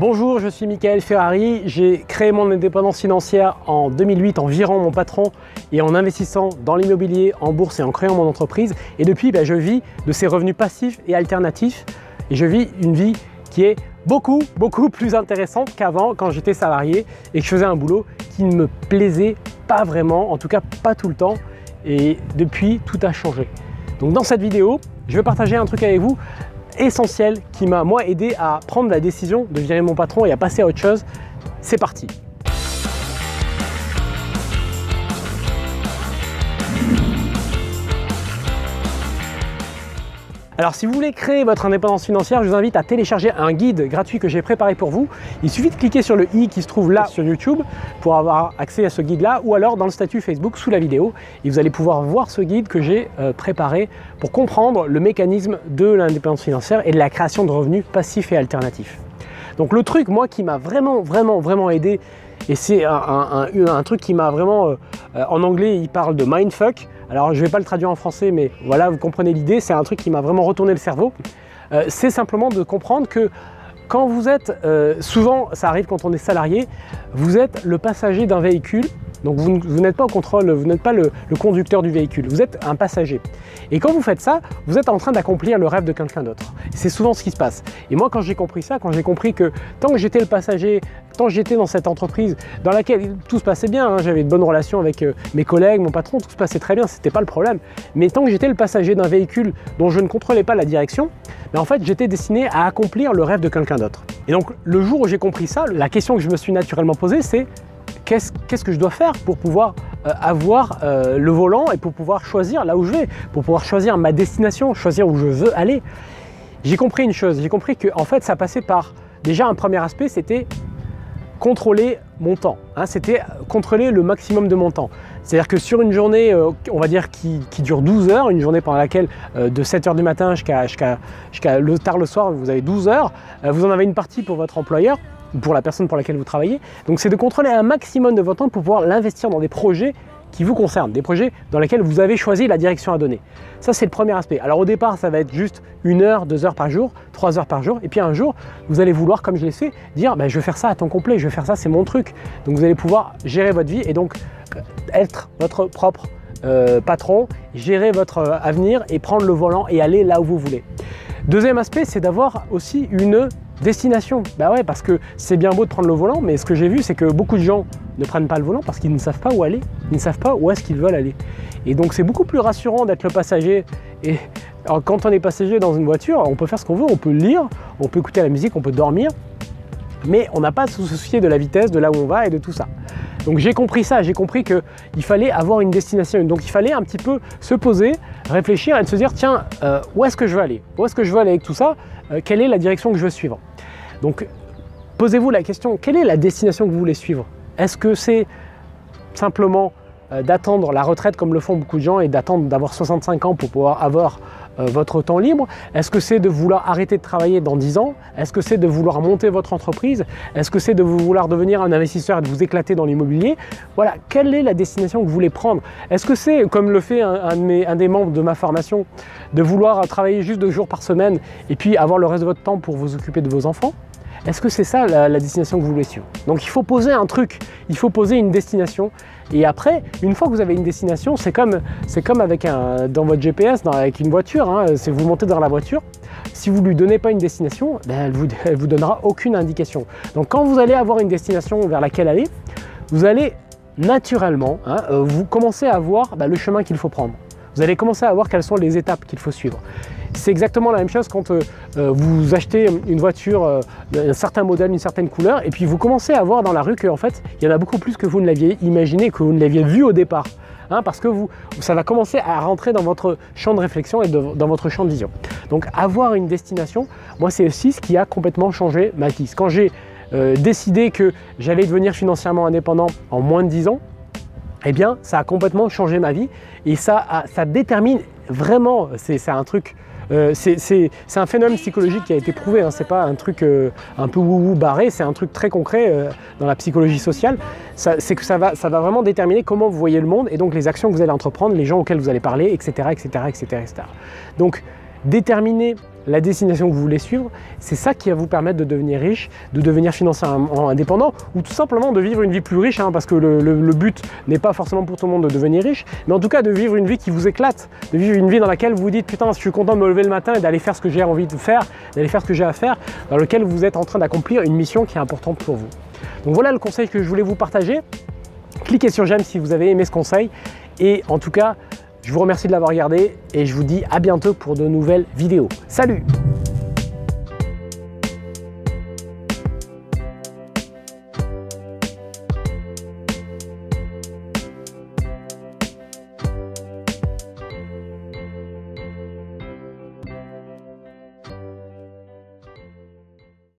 Bonjour, je suis Michael Ferrari. J'ai créé mon indépendance financière en 2008 en virant mon patron et en investissant dans l'immobilier, en bourse et en créant mon entreprise. Et depuis, je vis de ces revenus passifs et alternatifs. Et je vis une vie qui est beaucoup plus intéressante qu'avant quand j'étais salarié et que je faisais un boulot qui ne me plaisait pas vraiment, en tout cas pas tout le temps. Et depuis, tout a changé. Donc dans cette vidéo, je vais partager un truc avec vous essentiel qui m'a moi aidé à prendre la décision de virer mon patron et à passer à autre chose. C'est parti. Alors si vous voulez créer votre indépendance financière, je vous invite à télécharger un guide gratuit que j'ai préparé pour vous. Il suffit de cliquer sur le i qui se trouve là sur YouTube pour avoir accès à ce guide-là, ou alors dans le statut Facebook sous la vidéo. Et vous allez pouvoir voir ce guide que j'ai préparé pour comprendre le mécanisme de l'indépendance financière et de la création de revenus passifs et alternatifs. Donc le truc, moi, qui m'a vraiment aidé, et c'est un truc qui m'a vraiment, en anglais, il parle de mindfuck. Alors je ne vais pas le traduire en français, mais voilà, vous comprenez l'idée, c'est un truc qui m'a vraiment retourné le cerveau. C'est simplement de comprendre que quand vous êtes, souvent ça arrive quand on est salarié, vous êtes le passager d'un véhicule, donc vous n'êtes pas au contrôle, vous n'êtes pas le conducteur du véhicule, vous êtes un passager. Et quand vous faites ça, vous êtes en train d'accomplir le rêve de quelqu'un d'autre. C'est souvent ce qui se passe. Et moi, quand j'ai compris ça, quand j'ai compris que tant que j'étais le passager, tant que j'étais dans cette entreprise dans laquelle tout se passait bien, j'avais de bonnes relations avec mes collègues, mon patron, tout se passait très bien, c'était pas le problème. Mais tant que j'étais le passager d'un véhicule dont je ne contrôlais pas la direction, en fait, j'étais destiné à accomplir le rêve de quelqu'un d'autre. Et donc, le jour où j'ai compris ça, la question que je me suis naturellement posée, c'est qu'est-ce que je dois faire pour pouvoir avoir le volant et pour pouvoir choisir là où je vais, pour pouvoir choisir ma destination, choisir où je veux aller. J'ai compris une chose, j'ai compris que en fait ça passait par, déjà un premier aspect, c'était contrôler mon temps, c'était contrôler le maximum de mon temps. C'est-à-dire que sur une journée, on va dire qui dure 12 heures, une journée pendant laquelle de 7 heures du matin jusqu'à tard le soir, vous avez 12 heures, vous en avez une partie pour votre employeur, pour la personne pour laquelle vous travaillez. Donc c'est de contrôler un maximum de votre temps pour pouvoir l'investir dans des projets qui vous concernent, des projets dans lesquels vous avez choisi la direction à donner. Ça, c'est le premier aspect. Alors au départ, ça va être juste 1 heure, 2 heures par jour, 3 heures par jour. Et puis un jour, vous allez vouloir, comme je l'ai fait, dire je vais faire ça à temps complet, je vais faire ça, c'est mon truc. Donc vous allez pouvoir gérer votre vie et donc être votre propre patron, gérer votre avenir et prendre le volant et aller là où vous voulez. Deuxième aspect, c'est d'avoir aussi une destination. Ouais, parce que c'est bien beau de prendre le volant, mais ce que j'ai vu, c'est que beaucoup de gens ne prennent pas le volant parce qu'ils ne savent pas où aller, ils ne savent pas où est-ce qu'ils veulent aller. Et donc c'est beaucoup plus rassurant d'être le passager. Et alors, quand on est passager dans une voiture, on peut faire ce qu'on veut, on peut lire, on peut écouter la musique, on peut dormir, mais on n'a pas à se soucier de la vitesse, de là où on va et de tout ça. Donc j'ai compris ça, j'ai compris qu'il fallait avoir une destination. Donc il fallait un petit peu se poser, réfléchir et se dire tiens, où est-ce que je veux aller? Où est-ce que je veux aller avec tout ça? Quelle est la direction que je veux suivre? Donc posez-vous la question, quelle est la destination que vous voulez suivre? Est-ce que c'est simplement d'attendre la retraite comme le font beaucoup de gens et d'attendre d'avoir 65 ans pour pouvoir avoir votre temps libre? Est-ce que c'est de vouloir arrêter de travailler dans 10 ans? Est-ce que c'est de vouloir monter votre entreprise? Est-ce que c'est de vouloir devenir un investisseur et de vous éclater dans l'immobilier? Voilà, quelle est la destination que vous voulez prendre? Est-ce que c'est, comme le fait un des membres de ma formation, de vouloir travailler juste 2 jours par semaine et puis avoir le reste de votre temps pour vous occuper de vos enfants? Est-ce que c'est ça la destination que vous voulez suivre? Donc il faut poser un truc, il faut poser une destination. Et après, une fois que vous avez une destination, c'est comme avec dans votre GPS, avec une voiture, si vous montez dans la voiture, si vous ne lui donnez pas une destination, elle vous donnera aucune indication. Donc quand vous allez avoir une destination vers laquelle aller, vous allez naturellement vous commencer à voir le chemin qu'il faut prendre. Vous allez commencer à voir quelles sont les étapes qu'il faut suivre. C'est exactement la même chose quand vous achetez une voiture d'un certain modèle, une certaine couleur, et puis vous commencez à voir dans la rue qu'en fait, il y en a beaucoup plus que vous ne l'aviez imaginé, que vous ne l'aviez vu au départ. Parce que ça va commencer à rentrer dans votre champ de réflexion et dans votre champ de vision. Donc avoir une destination, moi c'est aussi ce qui a complètement changé ma vie. Quand j'ai décidé que j'allais devenir financièrement indépendant en moins de 10 ans, eh bien ça a complètement changé ma vie et ça détermine vraiment, c'est un truc, c'est un phénomène psychologique qui a été prouvé, c'est pas un truc un peu wouhou barré, c'est un truc très concret dans la psychologie sociale. C'est que ça va vraiment déterminer comment vous voyez le monde et donc les actions que vous allez entreprendre, les gens auxquels vous allez parler, etc. Donc déterminer la destination que vous voulez suivre, c'est ça qui va vous permettre de devenir riche, de devenir financièrement indépendant ou tout simplement de vivre une vie plus riche, parce que le but n'est pas forcément pour tout le monde de devenir riche, mais en tout cas de vivre une vie qui vous éclate, de vivre une vie dans laquelle vous vous dites putain, je suis content de me lever le matin et d'aller faire ce que j'ai envie de faire, d'aller faire ce que j'ai à faire, dans lequel vous êtes en train d'accomplir une mission qui est importante pour vous. Donc voilà le conseil que je voulais vous partager. Cliquez sur j'aime si vous avez aimé ce conseil et en tout cas, je vous remercie de l'avoir regardé et je vous dis à bientôt pour de nouvelles vidéos. Salut!